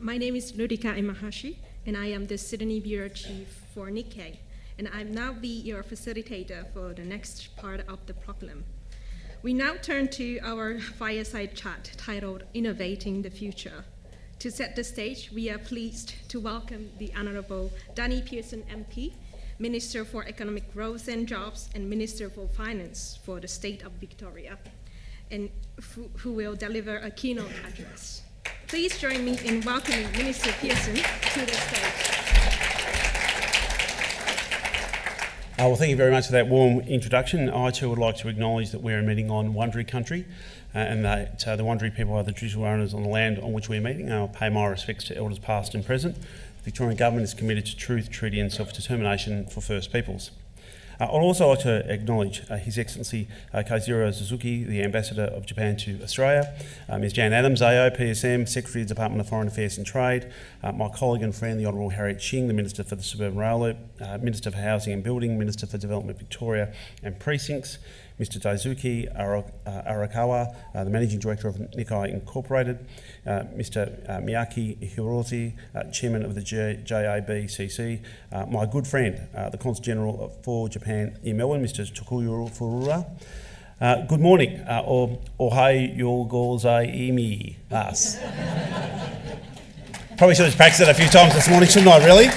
My name is Rurika Imahashi, and I am the Sydney Bureau Chief for Nikkei, and I'll now be your facilitator for the next part of the program. We now turn to our Fireside chat titled Innovating the Future. To set the stage, we are pleased to welcome the Honourable Danny Pearson MP, Minister for Economic Growth and Jobs and Minister for Finance for the State of Victoria, and who will deliver a keynote address. Please join me in welcoming Minister Pearson to the stage. Well, thank you very much for that warm introduction. I too would like to acknowledge that we're meeting on Wurundjeri country and that the Wurundjeri people are the traditional owners on the land on which we're meeting. I'll pay my respects to elders past and present. The Victorian Government is committed to truth, treaty and self-determination for First Peoples. I'd also like to acknowledge His Excellency Kaizuro Suzuki, the Ambassador of Japan to Australia, Ms Jan Adams, AO, PSM, Secretary of the Department of Foreign Affairs and Trade, my colleague and friend, the Honourable Harriet Shing, the Minister for the Suburban Rail Loop, Minister for Housing and Building, Minister for Development Victoria and Precincts, Mr Daisuke Arakawa, the Managing Director of Nikkei Incorporated, Mr Miyaki Hiroshi, Chairman of the JABCC, my good friend, the Consul General for Japan in Melbourne, Mr Tokuyo Furuura. Good morning, ohayou gozaimasu. Probably should have practiced it a few times this morning, shouldn't I, really?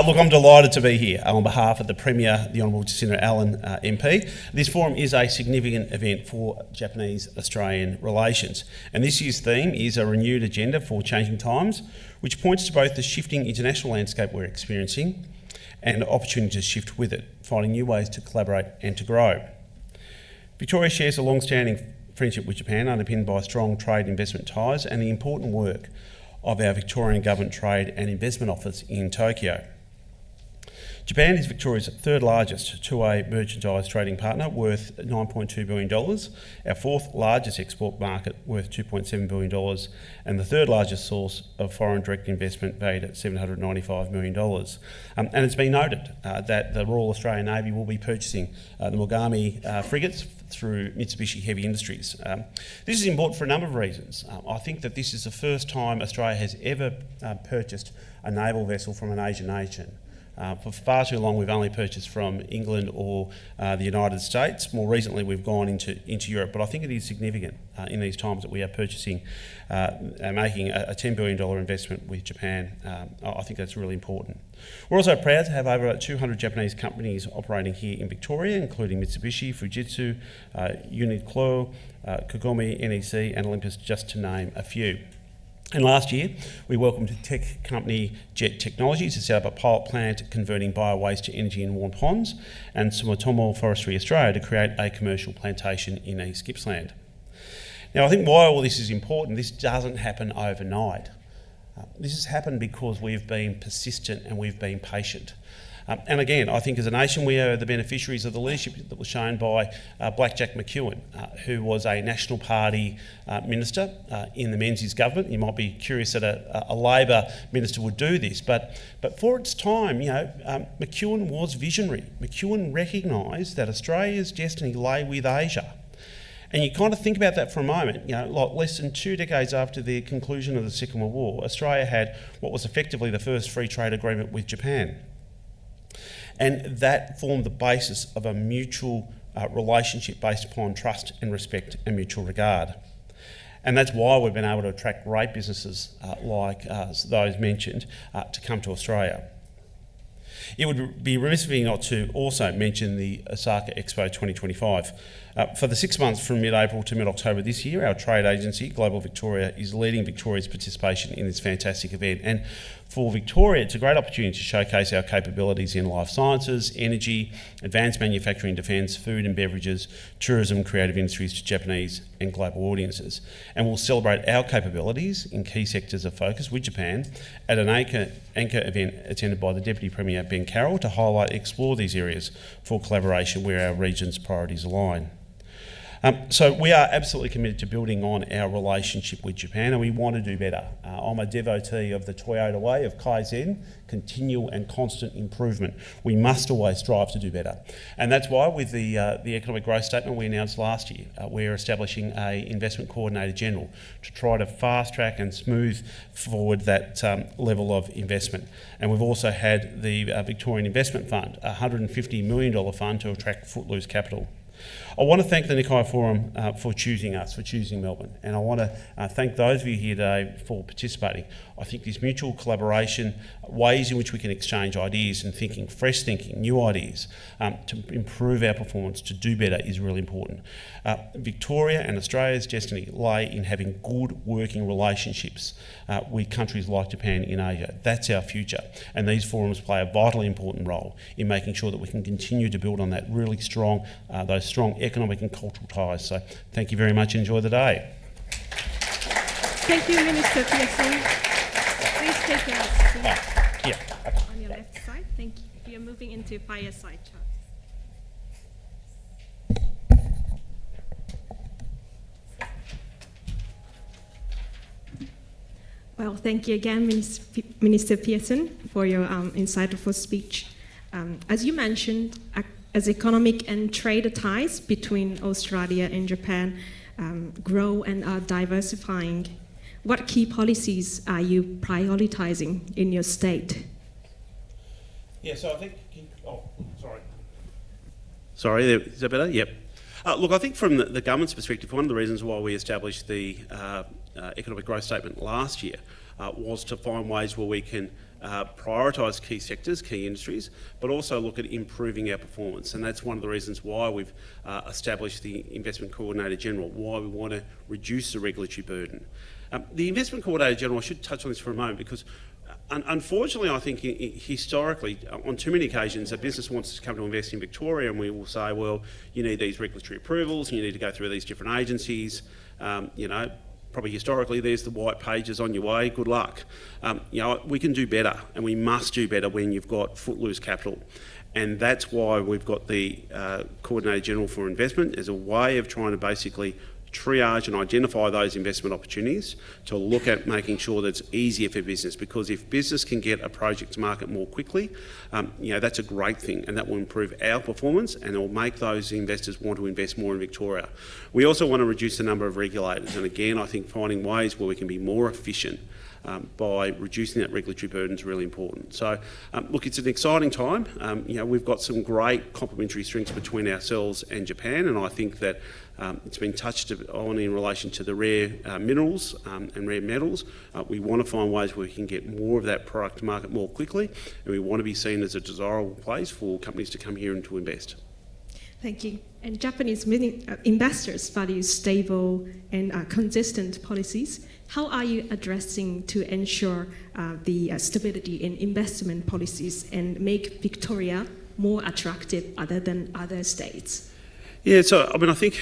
Look, I'm delighted to be here on behalf of the Premier, the Honourable Jacinda Allen MP. This forum is a significant event for Japanese-Australian relations, and this year's theme is a renewed agenda for changing times, which points to both the shifting international landscape we're experiencing and the opportunity to shift with it, finding new ways to collaborate and to grow. Victoria shares a long-standing friendship with Japan, underpinned by strong trade investment ties and the important work of our Victorian Government Trade and Investment Office in Tokyo. Japan is Victoria's third largest two-way merchandise trading partner, worth $9.2 billion, our fourth largest export market, worth $2.7 billion, and the third largest source of foreign direct investment, valued at $795 million. And it's been noted that the Royal Australian Navy will be purchasing the Mogami frigates through Mitsubishi Heavy Industries. This is important for a number of reasons. I think that this is the first time Australia has ever purchased a naval vessel from an Asian nation. For far too long we've only purchased from England or the United States. More recently we've gone into Europe, but I think it is significant in these times that we are purchasing and making a $10 billion investment with Japan. I think that's really important. We're also proud to have over 200 Japanese companies operating here in Victoria, including Mitsubishi, Fujitsu, Uniqlo, Kogami, NEC and Olympus, just to name a few. And last year, we welcomed tech company Jet Technologies to set up a pilot plant converting bio-waste to energy in Warren Ponds, and Sumitomo Forestry Australia to create a commercial plantation in East Gippsland. Now, I think why all this is important, this doesn't happen overnight. This has happened because we've been persistent and we've been patient. And again, I think as a nation we are the beneficiaries of the leadership that was shown by Black Jack McEwen, who was a National Party minister in the Menzies government. You might be curious that a Labor minister would do this, but for its time, McEwen was visionary. McEwen recognised that Australia's destiny lay with Asia. And you kind of think about that for a moment, like less than 2 decades after the conclusion of the Second World War, Australia had what was effectively the first free trade agreement with Japan. And that formed the basis of a mutual relationship based upon trust and respect and mutual regard. And that's why we've been able to attract great businesses like those mentioned to come to Australia. It would be remiss of me not to also mention the Osaka Expo 2025. For the 6 months from mid-April to mid-October this year, our trade agency, Global Victoria, is leading Victoria's participation in this fantastic event. And for Victoria, it's a great opportunity to showcase our capabilities in life sciences, energy, advanced manufacturing, defence, food and beverages, tourism, creative industries to Japanese and global audiences. And we'll celebrate our capabilities in key sectors of focus with Japan at an anchor event attended by the Deputy Premier Ben Carroll to highlight and explore these areas for collaboration where our region's priorities align. So we are absolutely committed to building on our relationship with Japan, and we want to do better. I'm a devotee of the Toyota way of Kaizen, continual and constant improvement. We must always strive to do better. And that's why with the economic growth statement we announced last year, we're establishing an investment coordinator general to try to fast track and smooth forward that level of investment. And we've also had the Victorian Investment Fund, a $150 million fund to attract footloose capital. I want to thank the Nikkei Forum for choosing us, for choosing Melbourne, and I want to thank those of you here today for participating. I think this mutual collaboration, ways in which we can exchange ideas and thinking, fresh thinking, new ideas, to improve our performance, to do better is really important. Victoria and Australia's destiny lay in having good working relationships with countries like Japan in Asia. That's our future, and these forums play a vitally important role in making sure that we can continue to build on that really strong, those strong economic and cultural ties. So thank you very much and enjoy the day. Thank you, Minister Pearson. Please take your seat on your left side. Thank you. We are moving into Fireside chat. Well, thank you again, Minister Pearson, for your insightful speech. As you mentioned, as economic and trade ties between Australia and Japan grow and are diversifying, what key policies are you prioritising in your state? Yeah, so I think... Sorry, is that better? Yep. Look, I think from the government's perspective, one of the reasons why we established the economic growth statement last year was to find ways where we can prioritise key sectors, key industries, but also look at improving our performance. And that's one of the reasons why we've established the Investment Coordinator General, why we want to reduce the regulatory burden. The Investment Coordinator General, I should touch on this for a moment, because unfortunately, I think historically, on too many occasions, a business wants to come to invest in Victoria, and we will say, well, you need these regulatory approvals, and you need to go through these different agencies. Probably historically, there's the white pages on your way. Good luck. We can do better, and we must do better when you've got footloose capital. And that's why we've got the Coordinator General for Investment as a way of trying to basically triage and identify those investment opportunities to look at making sure that it's easier for business, because if business can get a project to market more quickly, that's a great thing, and that will improve our performance and it will make those investors want to invest more in Victoria. We also want to reduce the number of regulators, and again, I think finding ways where we can be more efficient by reducing that regulatory burden is really important. So, look, it's an exciting time. We've got some great complementary strengths between ourselves and Japan, and I think that it's been touched on in relation to the rare minerals and rare metals. We want to find ways where we can get more of that product to market more quickly, and we want to be seen as a desirable place for companies to come here and to invest. Thank you. And Japanese investors value stable and consistent policies. How are you addressing to ensure the stability in investment policies and make Victoria more attractive other than other states? Yeah, so I think,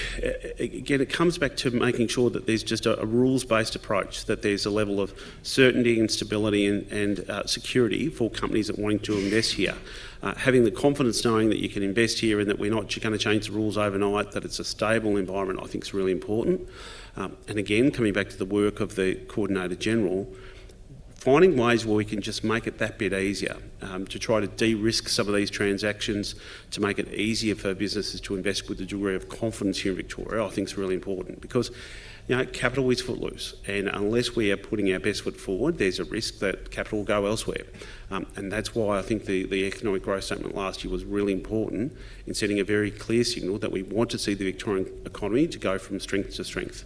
again, it comes back to making sure that there's just a rules-based approach, that there's a level of certainty and stability and security for companies that are wanting to invest here. Having the confidence knowing that you can invest here and that we're not going to change the rules overnight, that it's a stable environment, I think is really important. And again, coming back to the work of the Coordinator General, finding ways where we can just make it that bit easier, to try to de-risk some of these transactions, to make it easier for businesses to invest with a degree of confidence here in Victoria, I think is really important, because capital is footloose, and unless we are putting our best foot forward, there's a risk that capital will go elsewhere. And that's why I think the economic growth statement last year was really important in setting a very clear signal that we want to see the Victorian economy to go from strength to strength.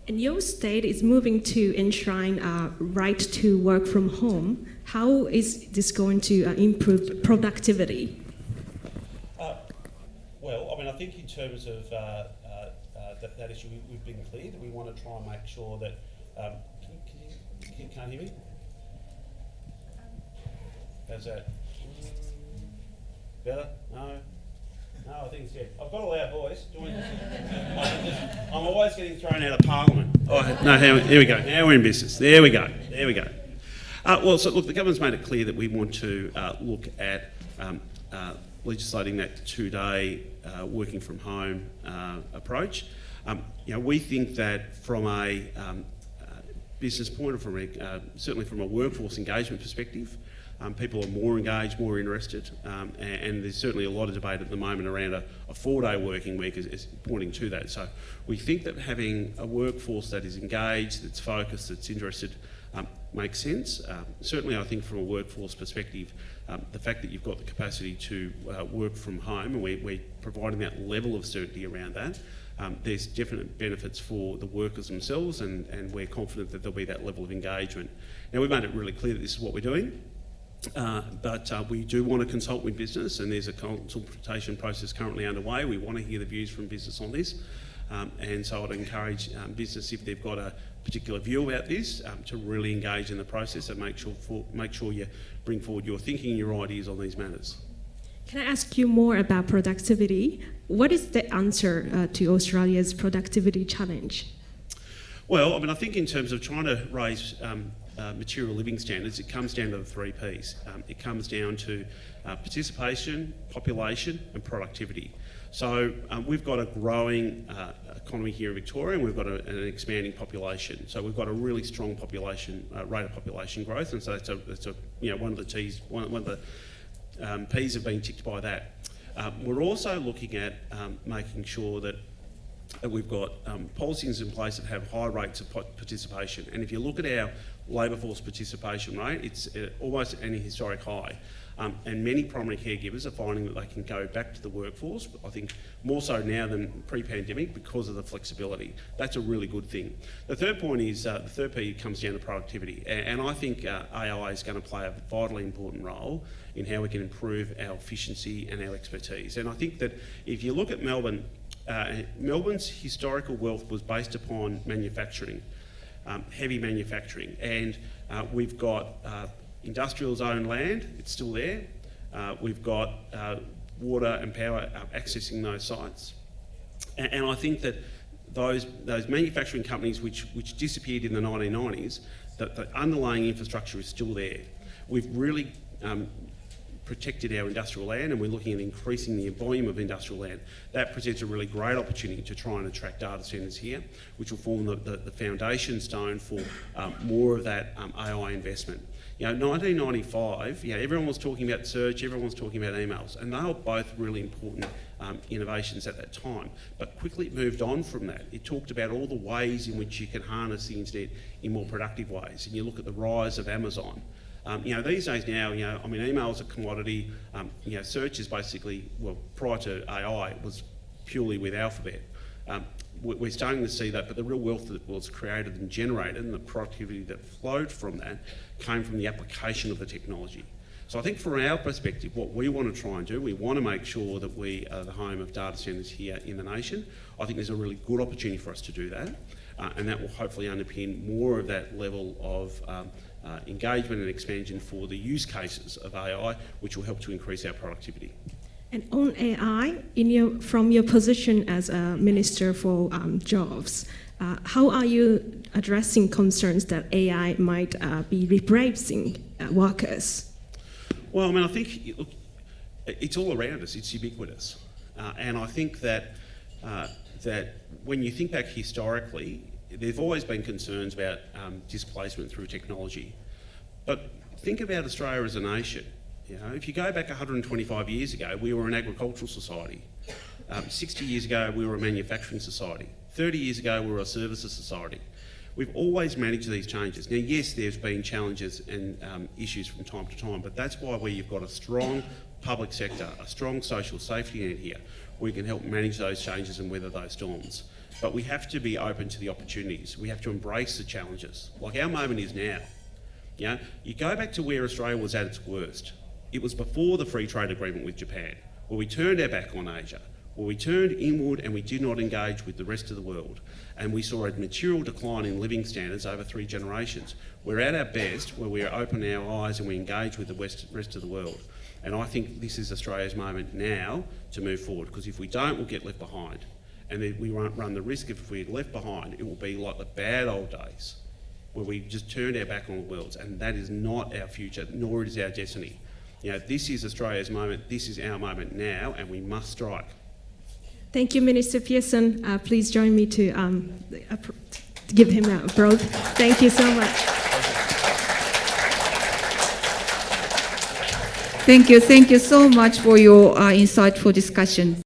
And your state is moving to enshrine a right to work from home. How is this going to improve productivity? I think in terms of that issue, we've been clear that we want to try and make sure that... can't hear me? How's that? Better? No, I think it's good. I've got a loud voice. I'm always getting thrown out of Parliament. Here we go. Now we're in business. There we go. So look, the government's made it clear that we want to look at legislating that 2-day working from home approach. We think that from a business point, or certainly from a workforce engagement perspective, people are more engaged, more interested, and there's certainly a lot of debate at the moment around a 4-day working week is pointing to that. So we think that having a workforce that is engaged, that's focused, that's interested, makes sense. Certainly I think from a workforce perspective, the fact that you've got the capacity to work from home, and we're providing that level of certainty around that, there's definite benefits for the workers themselves, and we're confident that there'll be that level of engagement. Now, we've made it really clear that this is what we're doing, but we do want to consult with business, and there's a consultation process currently underway. We want to hear the views from business on this, and so I'd encourage business, if they've got a particular view about this, to really engage in the process and make sure you bring forward your thinking and your ideas on these matters. Can I ask you more about productivity? What is the answer to Australia's productivity challenge? Well, I think in terms of trying to raise material living standards, it comes down to the 3 Ps. It comes down to participation, population and productivity. So we've got a growing economy here in Victoria, and we've got an expanding population. So we've got a really strong population rate of population growth, and so that's one of the T's, one of the P's have been ticked by that. We're also looking at making sure that we've got policies in place that have high rates of participation. And if you look at our labour force participation rate, it's almost at any historic high. And many primary caregivers are finding that they can go back to the workforce, I think more so now than pre-pandemic, because of the flexibility. That's a really good thing. The third point is, the third P comes down to productivity. And I think AI is going to play a vitally important role in how we can improve our efficiency and our expertise. And I think that if you look at Melbourne, Melbourne's historical wealth was based upon manufacturing, heavy manufacturing, and we've got industrial zone land, it's still there. We've got water and power accessing those sites. And I think that those manufacturing companies which disappeared in the 1990s, that the underlying infrastructure is still there. We've really protected our industrial land, and we're looking at increasing the volume of industrial land. That presents a really great opportunity to try and attract data centres here, which will form the foundation stone for more of that AI investment. 1995, everyone was talking about search, everyone was talking about emails, and they were both really important innovations at that time. But quickly it moved on from that. It talked about all the ways in which you can harness the internet in more productive ways. And you look at the rise of Amazon. These days now, email is a commodity. Search is basically, well, prior to AI, it was purely with alphabet. We're starting to see that, but the real wealth that was created and generated, and the productivity that flowed from that, came from the application of the technology. So I think from our perspective, what we want to try and do, we want to make sure that we are the home of data centres here in the nation. I think there's a really good opportunity for us to do that, and that will hopefully underpin more of that level of engagement and expansion for the use cases of AI, which will help to increase our productivity. And on AI, from your position as a Minister for Jobs, how are you addressing concerns that AI might be replacing workers? Well, I think it's all around us. It's ubiquitous, and I think that when you think back historically, there've always been concerns about displacement through technology. But think about Australia as a nation. If you go back 125 years ago, we were an agricultural society. 60 years ago, we were a manufacturing society. 30 years ago, we were a services society. We've always managed these changes. Now, yes, there's been challenges and issues from time to time, but that's why where you've got a strong public sector, a strong social safety net here, we can help manage those changes and weather those storms. But we have to be open to the opportunities. We have to embrace the challenges, like our moment is now. You go back to where Australia was at its worst. It was before the free trade agreement with Japan, where we turned our back on Asia, where we turned inward and we did not engage with the rest of the world. And we saw a material decline in living standards over 3 generations. We're at our best where we open our eyes and we engage with the rest of the world. And I think this is Australia's moment now to move forward, because if we don't, we'll get left behind. And then we run the risk of, if we're left behind, it will be like the bad old days, where we just turned our back on the world. And that is not our future, nor is our destiny. You know, this is Australia's moment, this is our moment now, and we must strike. Thank you, Minister Pearson. Please join me to give him an applause. Thank you so much. Thank you so much for your insightful discussion.